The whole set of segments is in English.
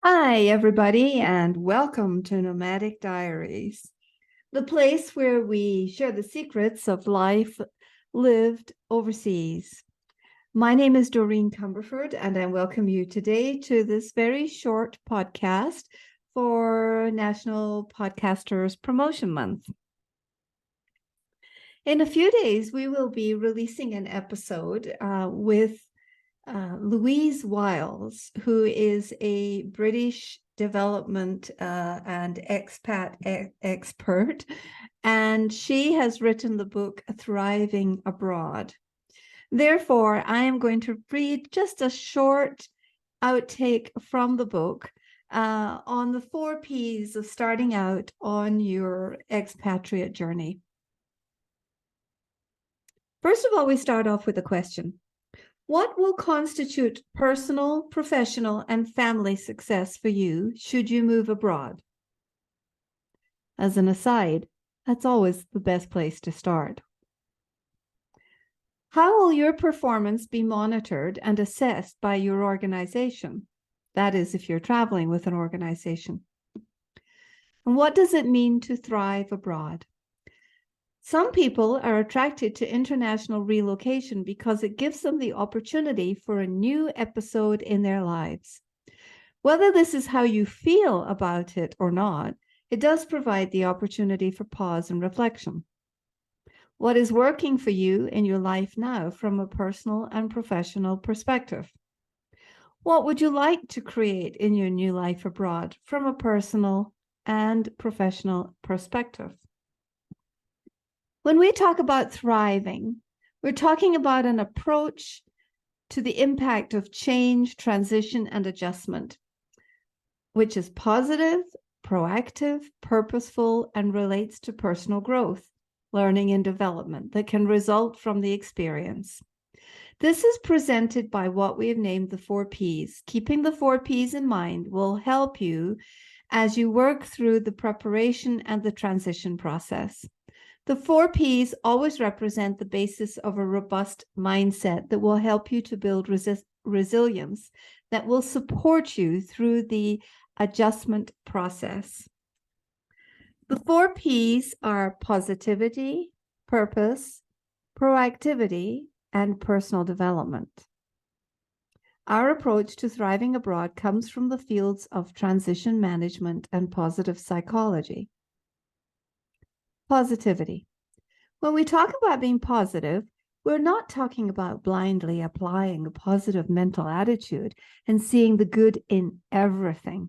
Hi, everybody, and welcome to Nomadic Diaries, the place where we share the secrets of life lived overseas. My name is Doreen Cumberford, and I welcome you today to this very short podcast for National Podcasters Promotion Month. In a few days, we will be releasing an episode with Louise Wiles, who is a British development and expat expert, and she has written the book Thriving Abroad. Therefore, I am going to read just a short outtake from the book on the 4 Ps of starting out on your expatriate journey. First of all, we start off with a question. What will constitute personal, professional, and family success for you should you move abroad? As an aside, that's always the best place to start. How will your performance be monitored and assessed by your organization? That is, if you're traveling with an organization. And what does it mean to thrive abroad? Some people are attracted to international relocation because it gives them the opportunity for a new episode in their lives. Whether this is how you feel about it or not, it does provide the opportunity for pause and reflection. What is working for you in your life now from a personal and professional perspective? What would you like to create in your new life abroad from a personal and professional perspective? When we talk about thriving, we're talking about an approach to the impact of change, transition, and adjustment, which is positive, proactive, purposeful, and relates to personal growth, learning, and development that can result from the experience. This is presented by what we have named the 4 Ps. Keeping the 4 Ps in mind will help you as you work through the preparation and the transition process. The 4 Ps always represent the basis of a robust mindset that will help you to build resilience that will support you through the adjustment process. The 4 Ps are positivity, purpose, proactivity, and personal development. Our approach to thriving abroad comes from the fields of transition management and positive psychology. Positivity. When we talk about being positive, we're not talking about blindly applying a positive mental attitude and seeing the good in everything.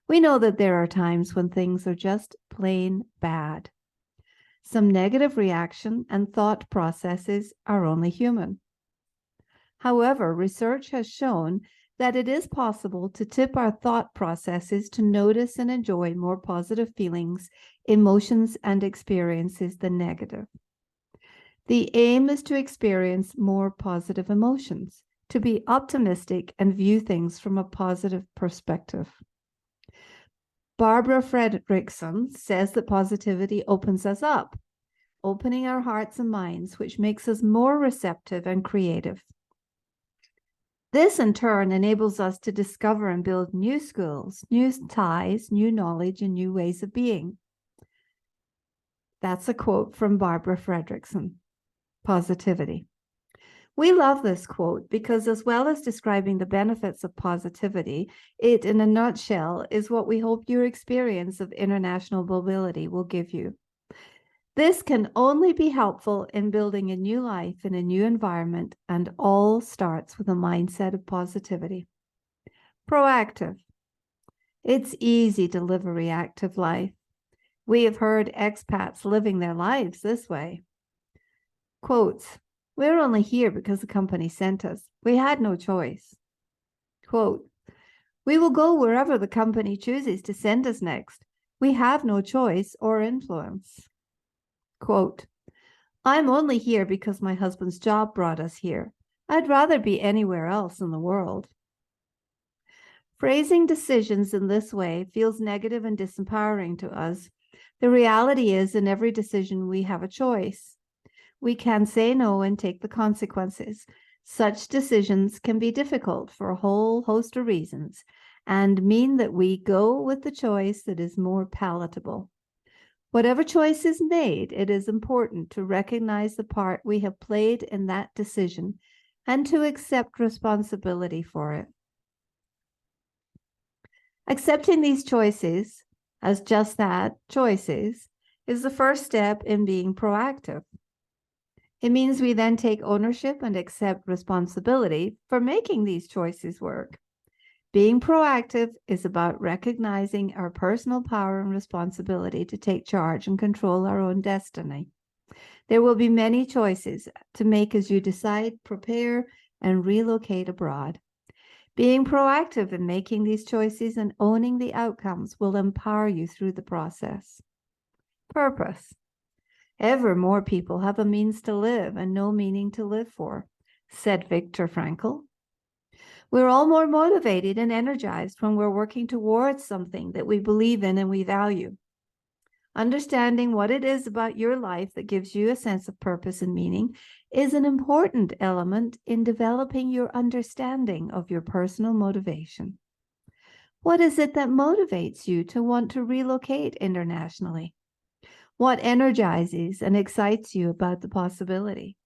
We know that there are times when things are just plain bad. Some negative reaction and thought processes are only human. However, research has shown that it is possible to tip our thought processes to notice and enjoy more positive feelings, emotions, and experiences than negative. The aim is to experience more positive emotions, to be optimistic and view things from a positive perspective. Barbara Fredrickson says that positivity opens us up, opening our hearts and minds, which makes us more receptive and creative. This, in turn, enables us to discover and build new skills, new ties, new knowledge, and new ways of being. That's a quote from Barbara Fredrickson. Positivity. We love this quote because, as well as describing the benefits of positivity, it, in a nutshell, is what we hope your experience of international mobility will give you. This can only be helpful in building a new life in a new environment, and all starts with a mindset of positivity. Proactive. It's easy to live a reactive life. We have heard expats living their lives this way. Quotes, we're only here because the company sent us. We had no choice. Quote, we will go wherever the company chooses to send us next. We have no choice or influence. Quote, I'm only here because my husband's job brought us here. I'd rather be anywhere else in the world. Phrasing decisions in this way feels negative and disempowering to us. The reality is, in every decision, we have a choice. We can say no and take the consequences. Such decisions can be difficult for a whole host of reasons, and mean that we go with the choice that is more palatable. Whatever choice is made, it is important to recognize the part we have played in that decision and to accept responsibility for it. Accepting these choices as just that, choices, is the first step in being proactive. It means we then take ownership and accept responsibility for making these choices work. Being proactive is about recognizing our personal power and responsibility to take charge and control our own destiny. There will be many choices to make as you decide, prepare, and relocate abroad. Being proactive in making these choices and owning the outcomes will empower you through the process. Purpose. Ever more people have a means to live and no meaning to live for, said Viktor Frankl. We're all more motivated and energized when we're working towards something that we believe in and we value. Understanding what it is about your life that gives you a sense of purpose and meaning is an important element in developing your understanding of your personal motivation. What is it that motivates you to want to relocate internationally? What energizes and excites you about the possibility?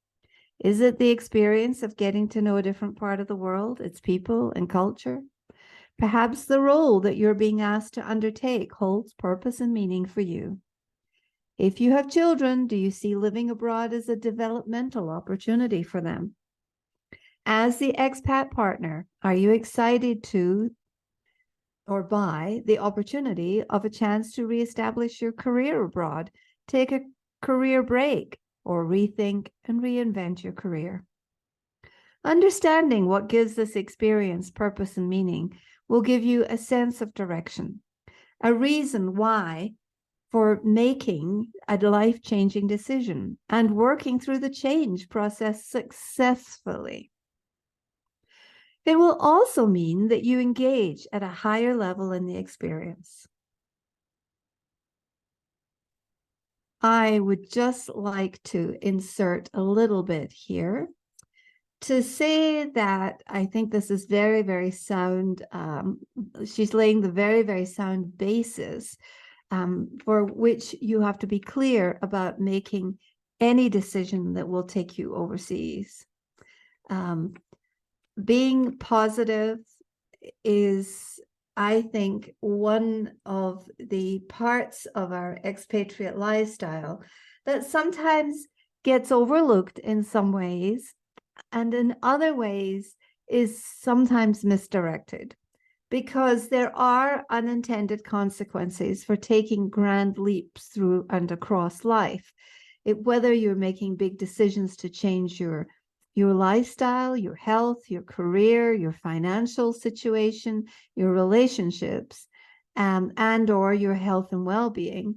Is it the experience of getting to know a different part of the world, its people and culture? Perhaps the role that you're being asked to undertake holds purpose and meaning for you. If you have children, do you see living abroad as a developmental opportunity for them? As the expat partner, are you excited to or by the opportunity of a chance to reestablish your career abroad, take a career break, or rethink and reinvent your career? Understanding what gives this experience purpose and meaning will give you a sense of direction, a reason why for making a life-changing decision and working through the change process successfully. It will also mean that you engage at a higher level in the experience. I would just like to insert a little bit here to say that I think this is very, very sound. She's laying the very, very sound basis for which you have to be clear about making any decision that will take you overseas. Being positive is, I think, one of the parts of our expatriate lifestyle that sometimes gets overlooked in some ways, and in other ways is sometimes misdirected, because there are unintended consequences for taking grand leaps through and across life. Whether you're making big decisions to change your lifestyle, your health, your career, your financial situation, your relationships, and or your health and well-being,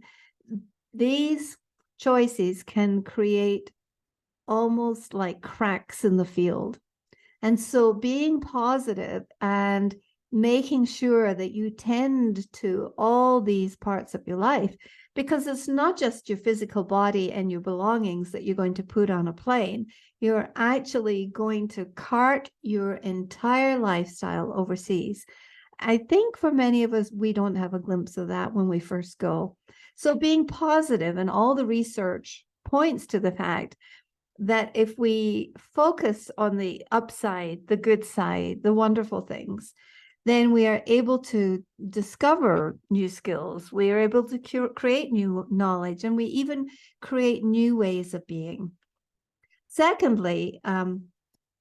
these choices can create almost like cracks in the field. And so being positive and making sure that you tend to all these parts of your life, because it's not just your physical body and your belongings that you're going to put on a plane. You're actually going to cart your entire lifestyle overseas. I think for many of us, we don't have a glimpse of that when we first go. So being positive, and all the research points to the fact that if we focus on the upside, the good side, the wonderful things, then we are able to discover new skills. We are able to create new knowledge, and we even create new ways of being. Secondly,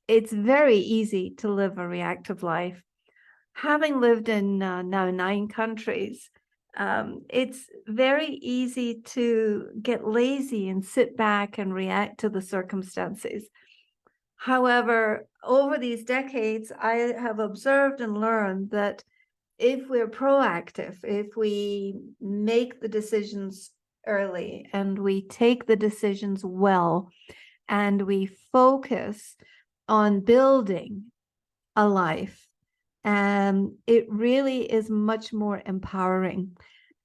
it's very easy to live a reactive life. Having lived in now 9 countries, it's very easy to get lazy and sit back and react to the circumstances. However, over these decades, I have observed and learned that if we're proactive, if we make the decisions early and we take the decisions well, and we focus on building a life, it really is much more empowering.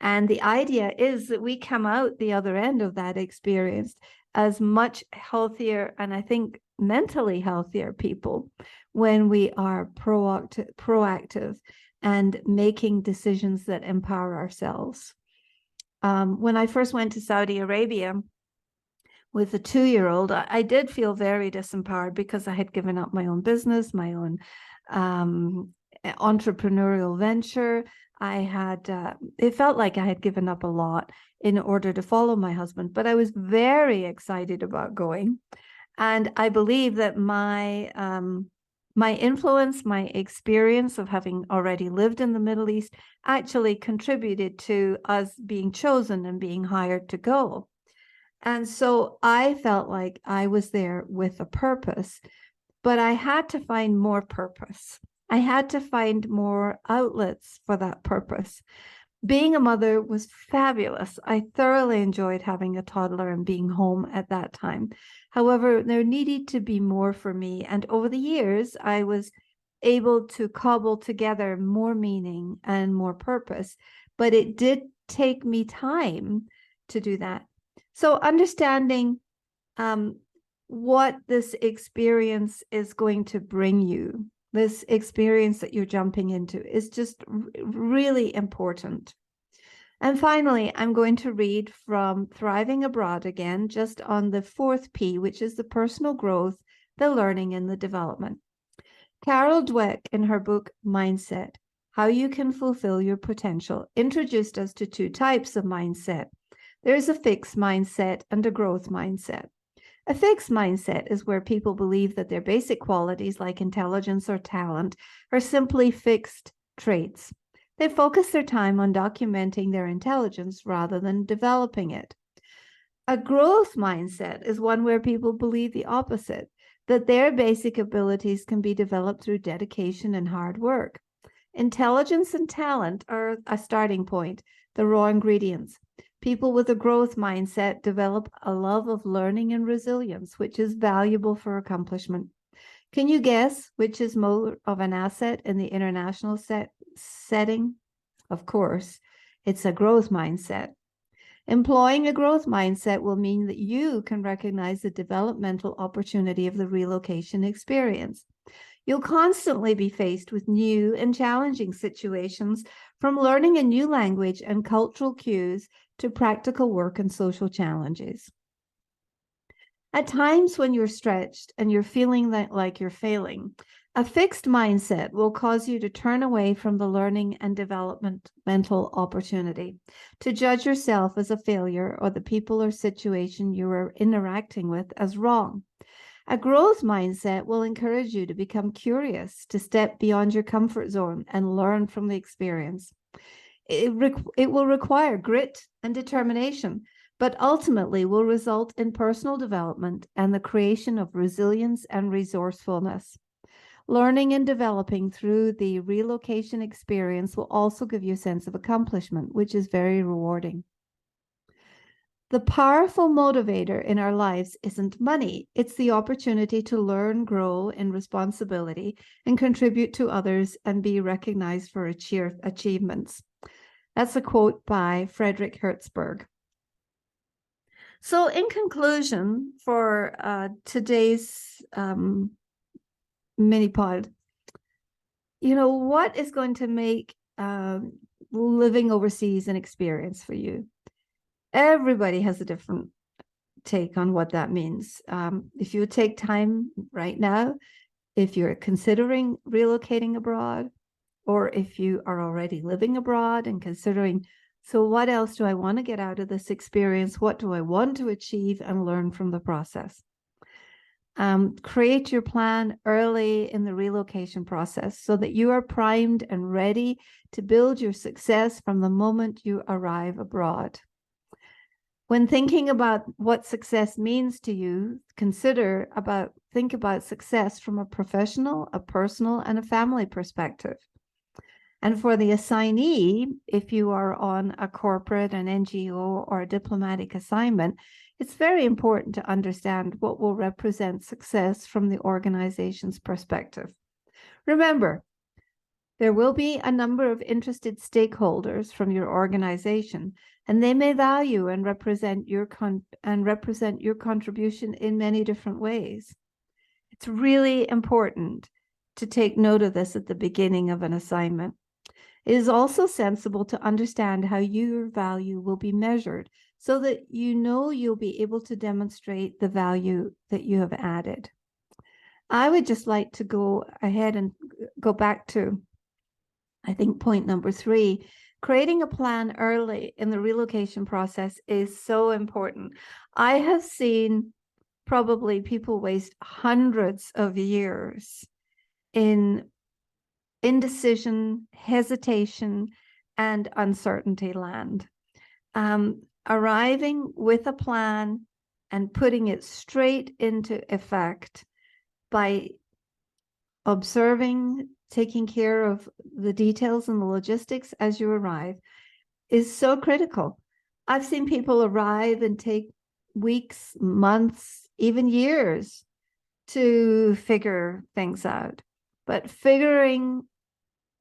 And the idea is that we come out the other end of that experience as much healthier, and I think mentally healthier people. when we are proactive and making decisions that empower ourselves. When I first went to Saudi Arabia with a 2-year-old, I did feel very disempowered because I had given up my own business, my own entrepreneurial venture. It felt like I had given up a lot in order to follow my husband, but I was very excited about going. And I believe that my influence, my experience of having already lived in the Middle East actually contributed to us being chosen and being hired to go. And so I felt like I was there with a purpose, but I had to find more purpose. I had to find more outlets for that purpose. Being a mother was fabulous. I thoroughly enjoyed having a toddler and being home at that time. However, there needed to be more for me. And over the years, I was able to cobble together more meaning and more purpose. But it did take me time to do that. So understanding what this experience is going to bring you, this experience that you're jumping into, is just really important. And finally, I'm going to read from Thriving Abroad again, just on the 4th P, which is the personal growth, the learning, and the development. Carol Dweck, in her book Mindset, How You Can Fulfill Your Potential, introduced us to 2 types of mindset. There's a fixed mindset and a growth mindset. A fixed mindset is where people believe that their basic qualities like intelligence or talent are simply fixed traits. They focus their time on documenting their intelligence rather than developing it. A growth mindset is one where people believe the opposite, that their basic abilities can be developed through dedication and hard work. Intelligence and talent are a starting point, the raw ingredients. People with a growth mindset develop a love of learning and resilience, which is valuable for accomplishment. Can you guess which is more of an asset in the international setting? Of course, it's a growth mindset. Employing a growth mindset will mean that you can recognize the developmental opportunity of the relocation experience. You'll constantly be faced with new and challenging situations, from learning a new language and cultural cues to practical work and social challenges. At times when you're stretched and you're feeling like you're failing, a fixed mindset will cause you to turn away from the learning and developmental opportunity, to judge yourself as a failure or the people or situation you are interacting with as wrong. A growth mindset will encourage you to become curious, to step beyond your comfort zone and learn from the experience. It will require grit and determination, but ultimately will result in personal development and the creation of resilience and resourcefulness. Learning and developing through the relocation experience will also give you a sense of accomplishment, which is very rewarding. The powerful motivator in our lives isn't money. It's the opportunity to learn, grow in responsibility, and contribute to others and be recognized for achievements. That's a quote by Frederick Hertzberg. So in conclusion, for today's mini pod, what is going to make living overseas an experience for you? Everybody has a different take on what that means. If you take time right now, if you're considering relocating abroad, or if you are already living abroad and considering, so what else do I want to get out of this experience? What do I want to achieve and learn from the process? Create your plan early in the relocation process so that you are primed and ready to build your success from the moment you arrive abroad. When thinking about what success means to you, think about success from a professional, a personal, and a family perspective. And for the assignee, if you are on a corporate, an NGO, or a diplomatic assignment, it's very important to understand what will represent success from the organization's perspective. Remember, there will be a number of interested stakeholders from your organization, and they may value and represent your contribution in many different ways. It's really important to take note of this at the beginning of an assignment. It is also sensible to understand how your value will be measured so that you know you'll be able to demonstrate the value that you have added. I would just like to go ahead and go back to, I think, point number 3. Creating a plan early in the relocation process is so important. I have seen probably people waste hundreds of years in indecision, hesitation, and uncertainty land. Arriving with a plan and putting it straight into effect by observing, taking care of the details and the logistics as you arrive is so critical. I've seen people arrive and take weeks, months, even years to figure things out. But figuring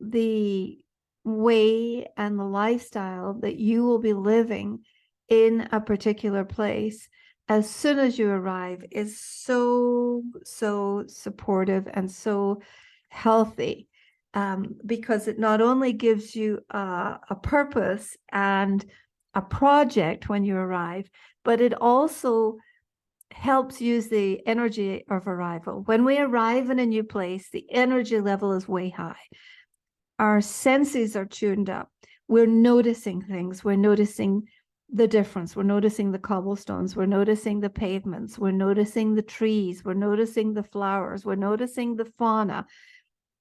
the way and the lifestyle that you will be living in a particular place as soon as you arrive is so supportive and so healthy, because it not only gives you a purpose and a project when you arrive, but it also helps use the energy of arrival. When we arrive in a new place, the energy level is way high. Our senses are tuned up. We're noticing things. We're noticing the difference. We're noticing the cobblestones. We're noticing the pavements. We're noticing the trees. We're noticing the flowers. We're noticing the fauna.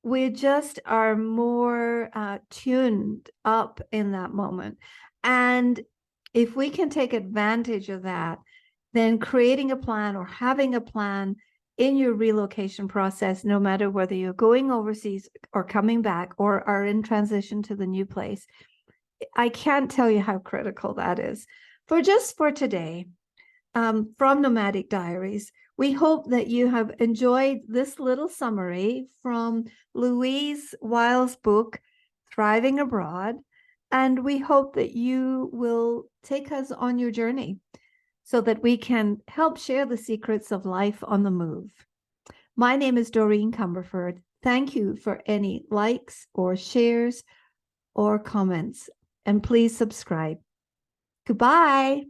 We just are more tuned up in that moment. And if we can take advantage of that, then creating a plan or having a plan in your relocation process, no matter whether you're going overseas or coming back or are in transition to the new place, I can't tell you how critical that is. For today, from Nomadic Diaries, we hope that you have enjoyed this little summary from Louise Wiles' book, Thriving Abroad, and we hope that you will take us on your journey so that we can help share the secrets of life on the move. My name is Doreen Cumberford. Thank you for any likes or shares or comments, and please subscribe. Goodbye.